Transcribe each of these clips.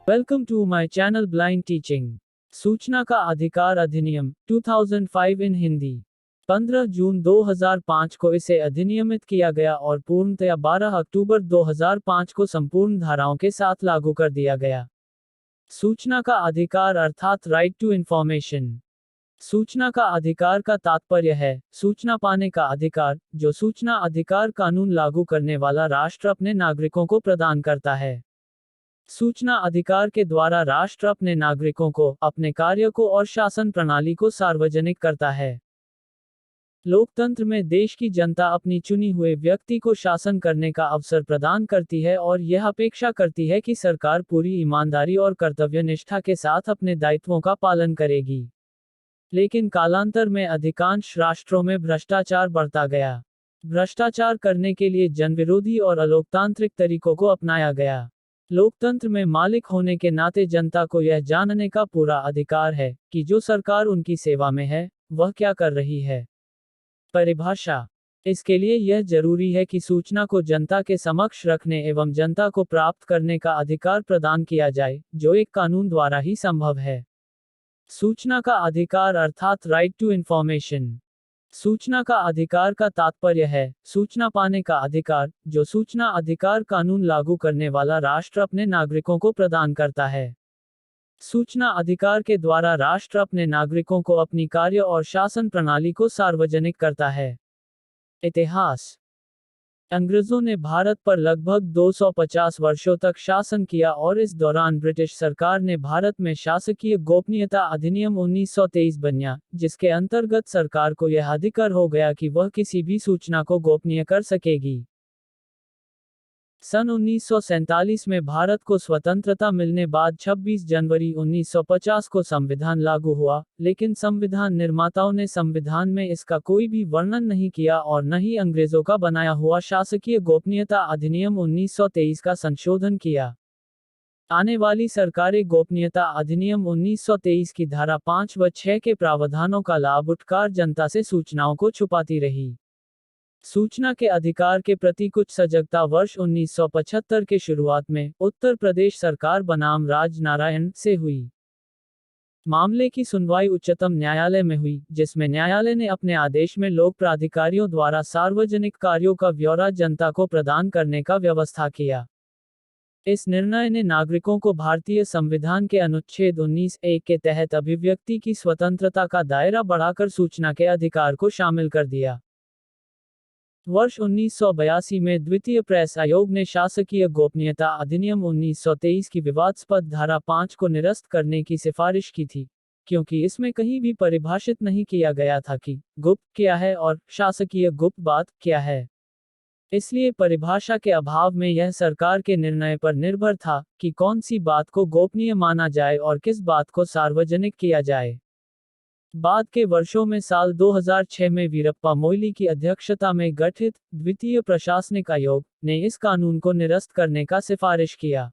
Welcome to my channel blind teaching. सूचना का अधिकार अधिनियम 2005 इन हिंदी। 15 जून 2005 को इसे अधिनियमित किया गया और पूर्णतया 12 अक्टूबर 2005 को संपूर्ण धाराओं के साथ लागू कर दिया गया। सूचना का अधिकार अर्थात राइट टू इंफॉर्मेशन। सूचना का अधिकार का तात्पर्य है सूचना पाने का अधिकार, जो सूचना अधिकार कानून लागू करने वाला राष्ट्र अपने नागरिकों को प्रदान करता है। सूचना अधिकार के द्वारा राष्ट्र अपने नागरिकों को, अपने कार्य को और शासन प्रणाली को सार्वजनिक करता है। लोकतंत्र में देश की जनता अपनी चुनी हुए व्यक्ति को शासन करने का अवसर प्रदान करती है और यह अपेक्षा करती है कि सरकार पूरी ईमानदारी और कर्तव्यनिष्ठा के साथ अपने दायित्वों का पालन करेगी। लेकिन कालांतर में अधिकांश राष्ट्रों में भ्रष्टाचार बढ़ता गया। भ्रष्टाचार करने के लिए जनविरोधी और अलोकतांत्रिक तरीकों को अपनाया गया। लोकतंत्र में मालिक होने के नाते जनता को यह जानने का पूरा अधिकार है कि जो सरकार उनकी सेवा में है, वह क्या कर रही है। परिभाषा। इसके लिए यह जरूरी है कि सूचना को जनता के समक्ष रखने एवं जनता को प्राप्त करने का अधिकार प्रदान किया जाए, जो एक कानून द्वारा ही संभव है। सूचना का अधिकार अर्थात राइट टू इंफॉर्मेशन। सूचना का अधिकार का तात्पर्य है सूचना पाने का अधिकार, जो सूचना अधिकार कानून लागू करने वाला राष्ट्र अपने नागरिकों को प्रदान करता है। सूचना अधिकार के द्वारा राष्ट्र अपने नागरिकों को अपनी कार्य और शासन प्रणाली को सार्वजनिक करता है। इतिहास। अंग्रेजों ने भारत पर लगभग 250 वर्षों तक शासन किया और इस दौरान ब्रिटिश सरकार ने भारत में शासकीय गोपनीयता अधिनियम 1923 बनाया, जिसके अंतर्गत सरकार को यह अधिकार हो गया कि वह किसी भी सूचना को गोपनीय कर सकेगी। सन 1947 में भारत को स्वतंत्रता मिलने बाद 26 जनवरी 1950 को संविधान लागू हुआ, लेकिन संविधान निर्माताओं ने संविधान में इसका कोई भी वर्णन नहीं किया और न ही अंग्रेजों का बनाया हुआ शासकीय गोपनीयता अधिनियम 1923 का संशोधन किया। आने वाली सरकारें गोपनीयता अधिनियम 1923 की धारा 5 व 6 के प्रावधानों का लाभ उठाकर जनता से सूचनाओं को छुपाती रही। सूचना के अधिकार के प्रति कुछ सजगता वर्ष 1975 के शुरुआत में उत्तर प्रदेश सरकार बनाम राज नारायण से हुई। मामले की सुनवाई उच्चतम न्यायालय में हुई, जिसमें न्यायालय ने अपने आदेश में लोक प्राधिकारियों द्वारा सार्वजनिक कार्यों का ब्यौरा जनता को प्रदान करने का व्यवस्था किया। इस निर्णय ने नागरिकों को भारतीय संविधान के अनुच्छेद 19(1) के तहत अभिव्यक्ति की स्वतंत्रता का दायरा बढ़ाकर सूचना के अधिकार को शामिल कर दिया। वर्ष 1982 में द्वितीय प्रेस आयोग ने शासकीय गोपनीयता अधिनियम 1923 की विवादास्पद धारा 5 को निरस्त करने की सिफारिश की थी, क्योंकि इसमें कहीं भी परिभाषित नहीं किया गया था कि गुप्त क्या है और शासकीय गुप्त बात क्या है। इसलिए परिभाषा के अभाव में यह सरकार के निर्णय पर निर्भर था कि कौन सी बात को गोपनीय माना जाए और किस बात को सार्वजनिक किया जाए। बाद के वर्षों में साल 2006 में वीरप्पा मोइली की अध्यक्षता में गठित द्वितीय प्रशासनिक आयोग ने इस कानून को निरस्त करने का सिफारिश किया।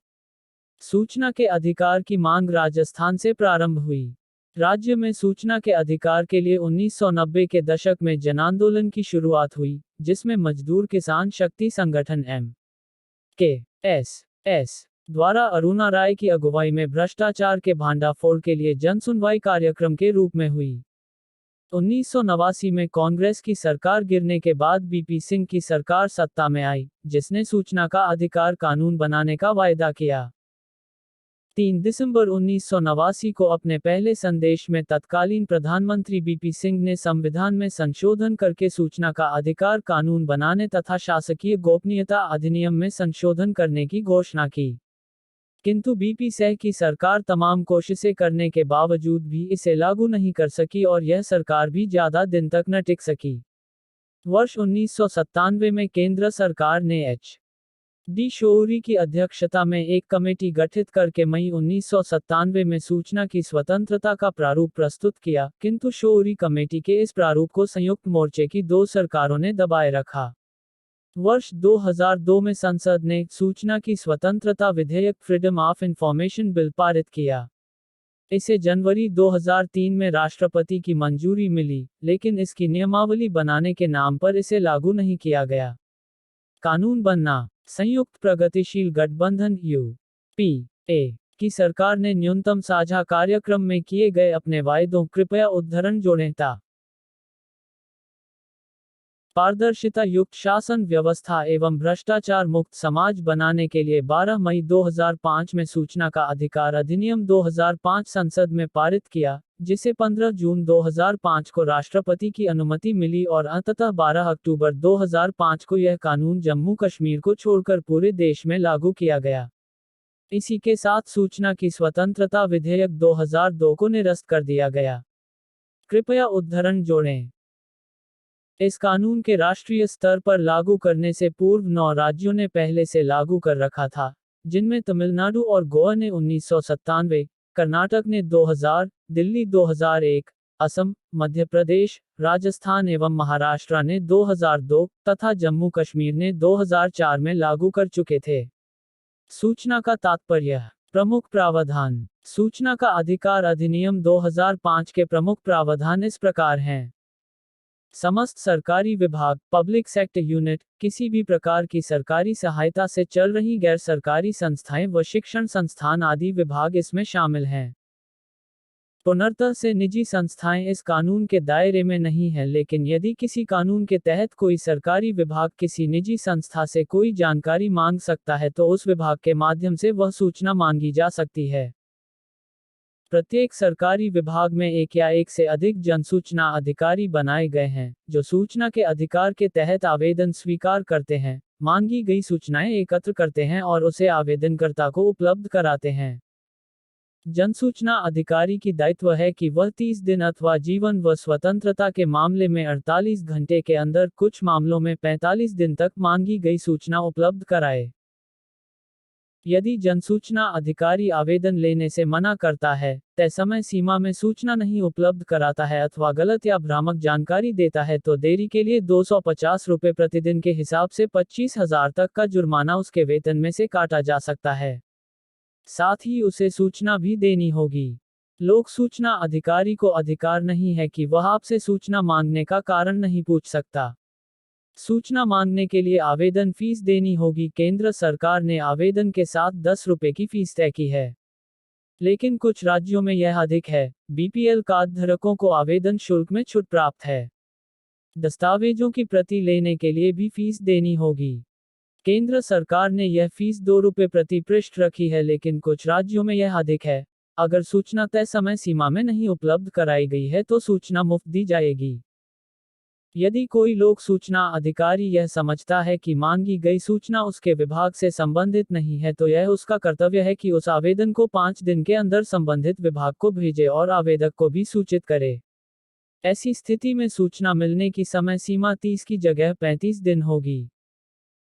सूचना के अधिकार की मांग राजस्थान से प्रारंभ हुई। राज्य में सूचना के अधिकार के लिए 1990 के दशक में जनांदोलन की शुरुआत हुई, जिसमें मजदूर किसान शक्ति संगठन MKSS द्वारा अरुणा राय की अगुवाई में भ्रष्टाचार के भांडाफोड़ के लिए जनसुनवाई कार्यक्रम के रूप में हुई। 1989 में कांग्रेस की सरकार गिरने के बाद बीपी सिंह की सरकार सत्ता में आई, जिसने सूचना का अधिकार कानून बनाने का वायदा किया। 3 दिसंबर 1989 को अपने पहले संदेश में तत्कालीन प्रधानमंत्री बीपी सिंह ने संविधान में संशोधन करके सूचना का अधिकार कानून बनाने तथा शासकीय गोपनीयता अधिनियम में संशोधन करने की घोषणा की। किंतु बीपी सिंह की सरकार तमाम कोशिशें करने के बावजूद भी इसे लागू नहीं कर सकी और यह सरकार भी ज्यादा दिन तक न टिक सकी। वर्ष 1997 में केंद्र सरकार ने H.D. शौरी की अध्यक्षता में एक कमेटी गठित करके मई 1997 में सूचना की स्वतंत्रता का प्रारूप प्रस्तुत किया, किंतु शौरी कमेटी के इस प्रारूप को संयुक्त मोर्चे की 2 सरकारों ने दबाए रखा। वर्ष 2002 में संसद ने सूचना की स्वतंत्रता विधेयक फ्रीडम ऑफ इंफॉर्मेशन बिल पारित किया। इसे जनवरी 2003 में राष्ट्रपति की मंजूरी मिली, लेकिन इसकी नियमावली बनाने के नाम पर इसे लागू नहीं किया गया। कानून बनना। संयुक्त प्रगतिशील गठबंधन (UPA) कि सरकार ने न्यूनतम साझा कार्यक्रम में किए गए अपने वायदों कृपया उद्धरण जोड़ें ता पारदर्शिता युक्त शासन व्यवस्था एवं भ्रष्टाचार मुक्त समाज बनाने के लिए 12 मई 2005 में सूचना का अधिकार अधिनियम 2005 संसद में पारित किया, जिसे 15 जून 2005 को राष्ट्रपति की अनुमति मिली और अंततः 12 अक्टूबर 2005 को यह कानून जम्मू कश्मीर को छोड़कर पूरे देश में लागू किया गया। इसी के साथ सूचना की स्वतंत्रता विधेयक 2002 को निरस्त कर दिया गया। कृपया उद्धरण जोड़ें। इस कानून के राष्ट्रीय स्तर पर लागू करने से पूर्व 9 राज्यों ने पहले से लागू कर रखा था, जिनमें तमिलनाडु और गोवा ने 1997, कर्नाटक ने 2000, दिल्ली 2001, असम, मध्य प्रदेश, राजस्थान एवं महाराष्ट्र ने 2002 तथा जम्मू कश्मीर ने 2004 में लागू कर चुके थे। सूचना का तात्पर्य। प्रमुख प्रावधान। सूचना का अधिकार अधिनियम 2005 के प्रमुख प्रावधान इस प्रकार हैं। समस्त सरकारी विभाग, पब्लिक सेक्टर यूनिट, किसी भी प्रकार की सरकारी सहायता से चल रही गैर सरकारी संस्थाएं व शिक्षण संस्थान आदि विभाग इसमें शामिल हैं। पुनर्तः से निजी संस्थाएं इस कानून के दायरे में नहीं हैं, लेकिन यदि किसी कानून के तहत कोई सरकारी विभाग किसी निजी संस्था से कोई जानकारी मांग सकता है तो उस विभाग के माध्यम से वह सूचना मांगी जा सकती है। प्रत्येक सरकारी विभाग में एक या एक से अधिक जनसूचना अधिकारी बनाए गए हैं, जो सूचना के अधिकार के तहत आवेदन स्वीकार करते हैं, मांगी गई सूचनाएं एकत्र करते हैं और उसे आवेदनकर्ता को उपलब्ध कराते हैं। जनसूचना अधिकारी की दायित्व है कि वह 30 दिन अथवा जीवन व स्वतंत्रता के मामले में 48 घंटे के अंदर, कुछ मामलों में 45 दिन तक मांगी गई सूचना उपलब्ध कराए। यदि जनसूचना अधिकारी आवेदन लेने से मना करता है, तय समय सीमा में सूचना नहीं उपलब्ध कराता है अथवा गलत या भ्रामक जानकारी देता है तो देरी के लिए 250 रुपये प्रतिदिन के हिसाब से 25,000 तक का जुर्माना उसके वेतन में से काटा जा सकता है। साथ ही उसे सूचना भी देनी होगी। लोक सूचना अधिकारी को अधिकार नहीं है कि वह आपसे सूचना मांगने का कारण नहीं पूछ सकता। सूचना मांगने के लिए आवेदन फीस देनी होगी। केंद्र सरकार ने आवेदन के साथ 10 रुपये की फीस तय की है, लेकिन कुछ राज्यों में यह अधिक है। बीपीएल कार्ड धारकों को आवेदन शुल्क में छूट प्राप्त है। दस्तावेजों की प्रति लेने के लिए भी फीस देनी होगी। केंद्र सरकार ने यह फीस 2 रुपये प्रति पृष्ठ रखी है, लेकिन कुछ राज्यों में यह अधिक है। अगर सूचना तय समय सीमा में नहीं उपलब्ध कराई गई है तो सूचना मुफ्त दी जाएगी। यदि कोई लोक सूचना अधिकारी यह समझता है कि मांगी गई सूचना उसके विभाग से संबंधित नहीं है तो यह उसका कर्तव्य है कि उस आवेदन को 5 दिन के अंदर संबंधित विभाग को भेजे और आवेदक को भी सूचित करे। ऐसी स्थिति में सूचना मिलने की समय सीमा 30 की जगह 35 दिन होगी।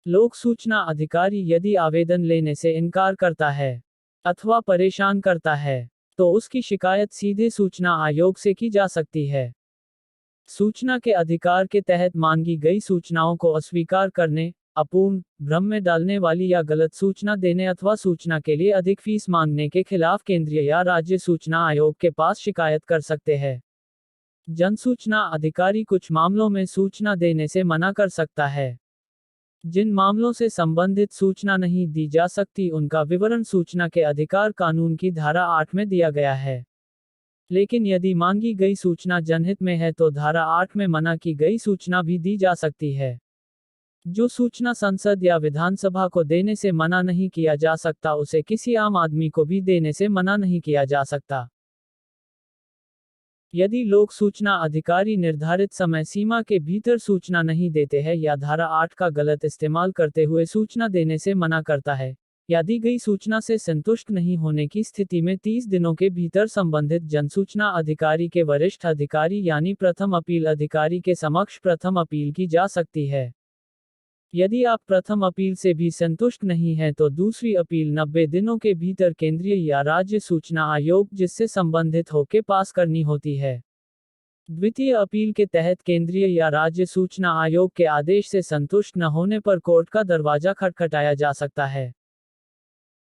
लोक सूचना अधिकारी यदि आवेदन लेने से इनकार करता है अथवा परेशान करता है तो उसकी शिकायत सीधे सूचना आयोग से की जा सकती है। सूचना के अधिकार के तहत मांगी गई सूचनाओं को अस्वीकार करने, अपूर्ण, भ्रम में डालने वाली या गलत सूचना देने अथवा सूचना के लिए अधिक फीस मांगने के खिलाफ केंद्रीय या राज्य सूचना आयोग के पास शिकायत कर सकते हैं। जनसूचना अधिकारी कुछ मामलों में सूचना देने से मना कर सकता है। जिन मामलों से संबंधित सूचना नहीं दी जा सकती उनका विवरण सूचना के अधिकार कानून की धारा 8 में दिया गया है। लेकिन यदि मांगी गई सूचना जनहित में है तो धारा 8 में मना की गई सूचना भी दी जा सकती है। जो सूचना संसद या विधानसभा को देने से मना नहीं किया जा सकता उसे किसी आम आदमी को भी देने से मना नहीं किया जा सकता। यदि लोक सूचना अधिकारी निर्धारित समय सीमा के भीतर सूचना नहीं देते हैं या धारा 8 का गलत इस्तेमाल करते हुए सूचना देने से मना करता है, या दी गई सूचना से संतुष्ट नहीं होने की स्थिति में 30 दिनों के भीतर संबंधित जनसूचना अधिकारी के वरिष्ठ अधिकारी यानी प्रथम अपील अधिकारी के समक्ष प्रथम अपील की जा सकती है। यदि आप प्रथम अपील से भी संतुष्ट नहीं हैं तो दूसरी अपील 90 दिनों के भीतर केंद्रीय या राज्य सूचना आयोग जिससे संबंधित हो के पास करनी होती है। द्वितीय अपील के तहत केंद्रीय या राज्य सूचना आयोग के आदेश से संतुष्ट न होने पर कोर्ट का दरवाजा खटखटाया जा सकता है।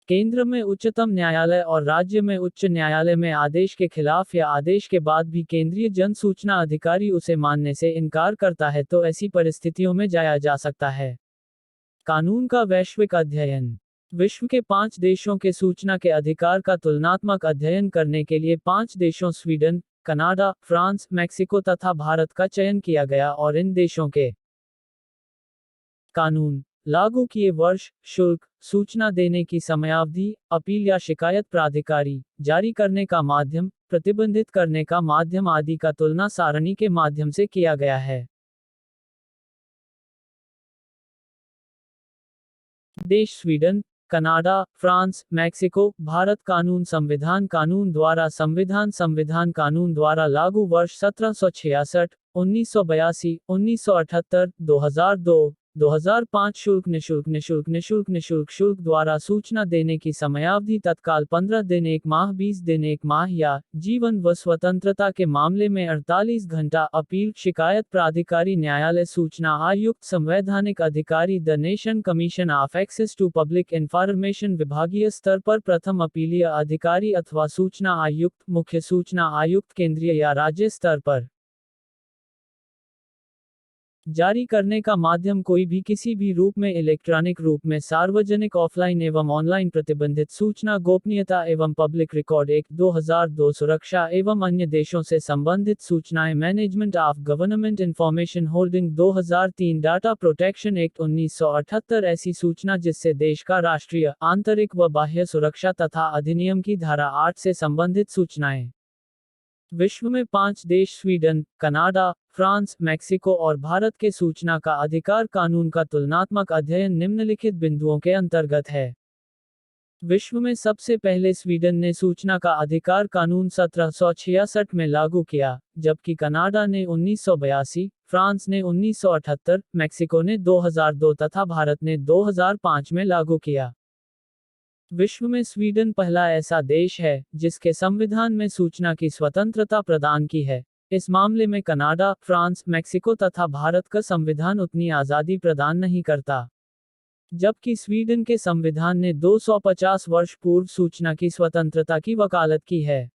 केंद्र में उच्चतम न्यायालय और राज्य में उच्च न्यायालय में आदेश के खिलाफ या आदेश के बाद भी केंद्रीय जन सूचना अधिकारी उसे मानने से इनकार करता है तो ऐसी परिस्थितियों में जाया जा सकता है। कानून का वैश्विक अध्ययन। विश्व के 5 देशों के सूचना के अधिकार का तुलनात्मक अध्ययन करने के लिए 5 देशों स्वीडन, कनाडा, फ्रांस, मैक्सिको तथा भारत का चयन किया गया और इन देशों के कानून लागू किए वर्ष, शुल्क, सूचना देने की समयावधि, अपील या शिकायत प्राधिकारी, जारी करने का माध्यम, प्रतिबंधित करने का माध्यम आदि का तुलना सारणी के माध्यम से किया गया है। देश Sweden, Canada, France, Mexico, Bharat कानून संविधान कानून द्वारा संविधान संविधान कानून द्वारा लागू वर्ष 1766, 1982, 1978, 2002, 2005 शुल्क निशुल्क निशुल्क निशुल्क निशुल्क शुल्क द्वारा सूचना देने की समयावधि तत्काल 15 दिन 1 माह 20 दिन 1 माह या जीवन व स्वतंत्रता के मामले में 48 घंटा अपील शिकायत प्राधिकारी न्यायालय सूचना आयुक्त संवैधानिक अधिकारी the nation commission of access to public information विभागीय स्तर पर प्रथम अपीलीय अधिकारी अथवा सूचना आयुक्त मुख्य सूचना आयुक्त केंद्रीय या राज्य स्तर पर जारी करने का माध्यम कोई भी किसी भी रूप में इलेक्ट्रॉनिक रूप में सार्वजनिक ऑफलाइन एवं ऑनलाइन प्रतिबंधित सूचना गोपनीयता एवं पब्लिक रिकॉर्ड एक्ट 2002 सुरक्षा एवं अन्य देशों से संबंधित सूचनाएं management of government information holding 2003 data protection act 1978 ऐसी सूचना जिससे देश का राष्ट्रीय आंतरिक व बाह्य सुरक्षा तथा अधिनियम की धारा 8 से संबंधित सूचनाएं। विश्व में 5 देश स्वीडन, कनाडा, फ्रांस, मैक्सिको और भारत के सूचना का अधिकार कानून का तुलनात्मक अध्ययन निम्नलिखित बिंदुओं के अंतर्गत है। विश्व में सबसे पहले स्वीडन ने सूचना का अधिकार कानून 1766 में लागू किया, जबकि कनाडा ने 1982, फ्रांस ने 1978, मैक्सिको ने 2002 तथा भारत ने 2005 में लागू किया। विश्व में स्वीडन पहला ऐसा देश है जिसके संविधान में सूचना की स्वतंत्रता प्रदान की है। इस मामले में कनाडा, फ्रांस, मैक्सिको तथा भारत का संविधान उतनी आज़ादी प्रदान नहीं करता, जबकि स्वीडन के संविधान ने 250 वर्ष पूर्व सूचना की स्वतंत्रता की वकालत की है।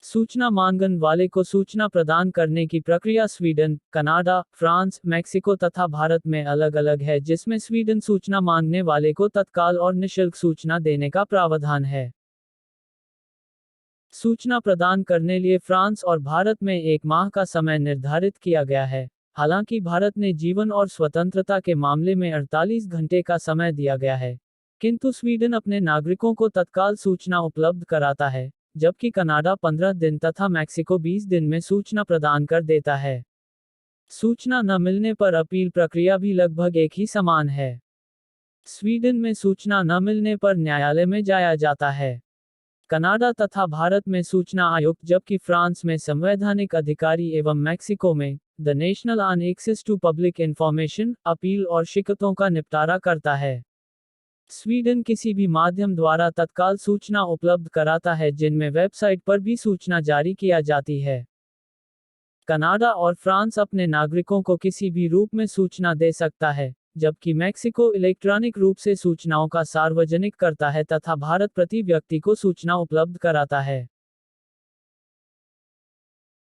सूचना मांगने वाले को सूचना प्रदान करने की प्रक्रिया स्वीडन, कनाडा, फ्रांस, मैक्सिको तथा भारत में अलग अलग है, जिसमें स्वीडन सूचना मांगने वाले को तत्काल और निःशुल्क सूचना देने का प्रावधान है। सूचना प्रदान करने लिए फ्रांस और भारत में 1 माह का समय निर्धारित किया गया है। हालांकि भारत ने जीवन और स्वतंत्रता के मामले में 48 घंटे का समय दिया गया है, किंतु स्वीडन अपने नागरिकों को तत्काल सूचना उपलब्ध कराता है, जबकि कनाडा 15 दिन तथा मैक्सिको 20 दिन में सूचना प्रदान कर देता है। सूचना न मिलने पर अपील प्रक्रिया भी लगभग एक ही समान है। स्वीडन में सूचना न मिलने पर न्यायालय में जाया जाता है। कनाडा तथा भारत में सूचना आयुक्त, जबकि फ्रांस में संवैधानिक अधिकारी एवं मैक्सिको में the national on access to public information appeal और शिकायतों का निपटारा करता है। स्वीडन किसी भी माध्यम द्वारा तत्काल सूचना उपलब्ध कराता है, जिनमें वेबसाइट पर भी सूचना जारी किया जाती है। कनाडा और फ्रांस अपने नागरिकों को किसी भी रूप में सूचना दे सकता है, जबकि मैक्सिको इलेक्ट्रॉनिक रूप से सूचनाओं का सार्वजनिक करता है तथा भारत प्रति व्यक्ति को सूचना उपलब्ध कराता है।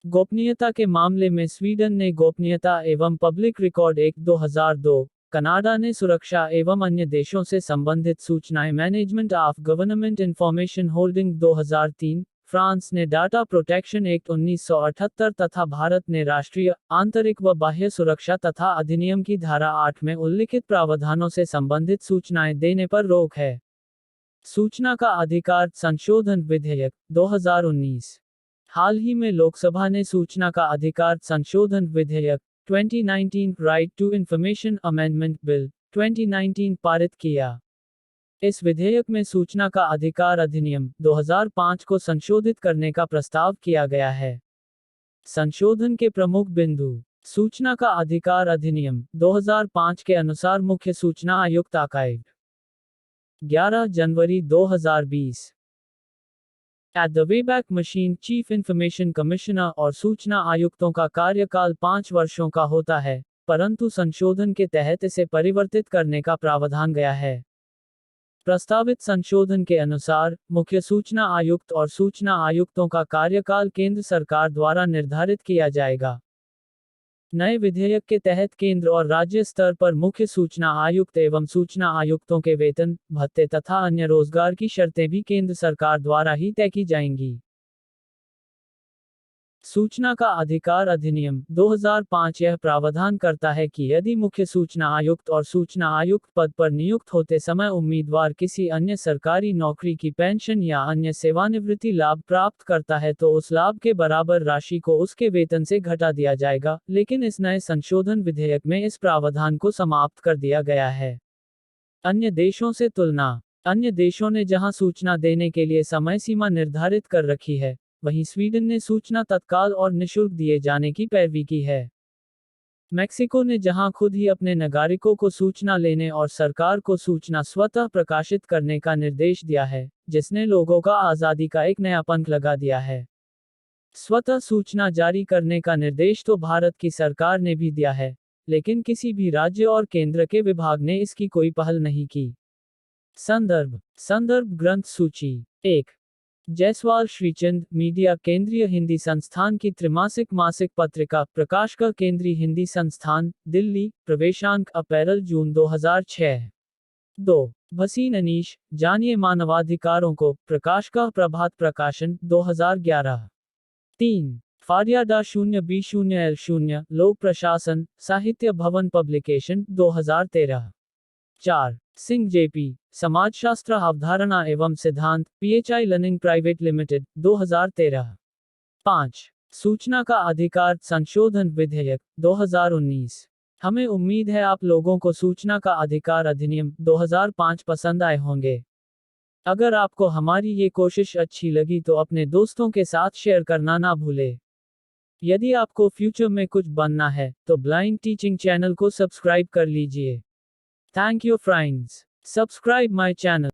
गोपनीयता के मामले में स्वीडन ने गोपनीयता एवं पब्लिक रिकॉर्ड एक्ट 2002, कनाडा ने सुरक्षा एवं अन्य देशों से संबंधित सूचनाएं management of government information holding 2003, France ने डाटा प्रोटेक्शन एक्ट 1978 तथा भारत ने राष्ट्रीय आंतरिक व बाह्य सुरक्षा तथा अधिनियम की धारा 8 में उल्लिखित प्रावधानों से संबंधित सूचनाएं देने पर रोक है। सूचना का अधिकार संशोधन विधेयक 2019। हाल ही में लोकसभा ने सूचना का अधिकार संशोधन विधेयक 2019 right to information amendment bill 2019 पारित किया। इस विधेयक में सूचना का अधिकार अधिनियम 2005 को संशोधित करने का प्रस्ताव किया गया है। संशोधन के प्रमुख बिंदु। सूचना का अधिकार अधिनियम 2005 के अनुसार मुख्य सूचना आयुक्त archive 11 January 2020 at the Wayback machine chief information commissioner और सूचना आयुक्तों का कार्यकाल 5 वर्षों का होता है, परंतु संशोधन के तहत इसे परिवर्तित करने का प्रावधान गया है। प्रस्तावित संशोधन के अनुसार मुख्य सूचना आयुक्त और सूचना आयुक्तों का कार्यकाल केंद्र सरकार द्वारा निर्धारित किया जाएगा। नए विधेयक के तहत केंद्र और राज्य स्तर पर मुख्य सूचना आयुक्त एवं सूचना आयुक्तों के वेतन, भत्ते तथा अन्य रोजगार की शर्तें भी केंद्र सरकार द्वारा ही तय की जाएंगी। सूचना का अधिकार अधिनियम 2005 यह प्रावधान करता है कि यदि मुख्य सूचना आयुक्त और सूचना आयुक्त पद पर नियुक्त होते समय उम्मीदवार किसी अन्य सरकारी नौकरी की पेंशन या अन्य सेवानिवृत्ति लाभ प्राप्त करता है तो उस लाभ के बराबर राशि को उसके वेतन से घटा दिया जाएगा, लेकिन इस नए संशोधन विधेयक में इस प्रावधान को समाप्त कर दिया गया है। अन्य देशों से तुलना। अन्य देशों ने जहां सूचना देने के लिए समय सीमा निर्धारित कर रखी है, वहीं स्वीडन ने सूचना तत्काल और निशुल्क दिए जाने की पैरवी की है। मेक्सिको ने जहां खुद ही अपने नागरिकों को सूचना लेने और सरकार को सूचना स्वतः प्रकाशित करने का निर्देश दिया है, जिसने लोगों का आज़ादी का एक नया पंख लगा दिया है। स्वतः सूचना जारी करने का निर्देश तो भारत की सरकार ने भी दिया है, लेकिन किसी भी राज्य और केंद्र के विभाग ने इसकी कोई पहल नहीं की। संदर्भ ग्रंथ सूची 1। जायसवाल श्रीचंद, मीडिया केंद्रीय हिंदी संस्थान की त्रैमासिक मासिक पत्रिका प्रकाश का केंद्रीय हिंदी संस्थान, दिल्ली, प्रवेशांक अप्रैल जून 2006। 2। भसीन अनीश, जानिए मानवाधिकारों को, प्रकाश का प्रभात प्रकाशन, 2011। 3। फारियाडा 0B0L0, लोक प्रशासन, साहित्य भवन पब्लिकेशन, 2013। 4। सिंह जेपी, समाजशास्त्र अवधारणा एवं सिद्धांत, PHI लर्निंग प्राइवेट लिमिटेड, 2013। 5। सूचना का अधिकार संशोधन विधेयक, 2019। हमें उम्मीद है आप लोगों को सूचना का अधिकार अधिनियम 2005 पसंद आए होंगे। अगर आपको हमारी ये कोशिश अच्छी लगी तो अपने दोस्तों के साथ शेयर करना ना भूले। यदि आपको फ्यूचर में कुछ बनना है तो ब्लाइंड टीचिंग चैनल को सब्सक्राइब कर लीजिए। Thank you friends. Subscribe my channel.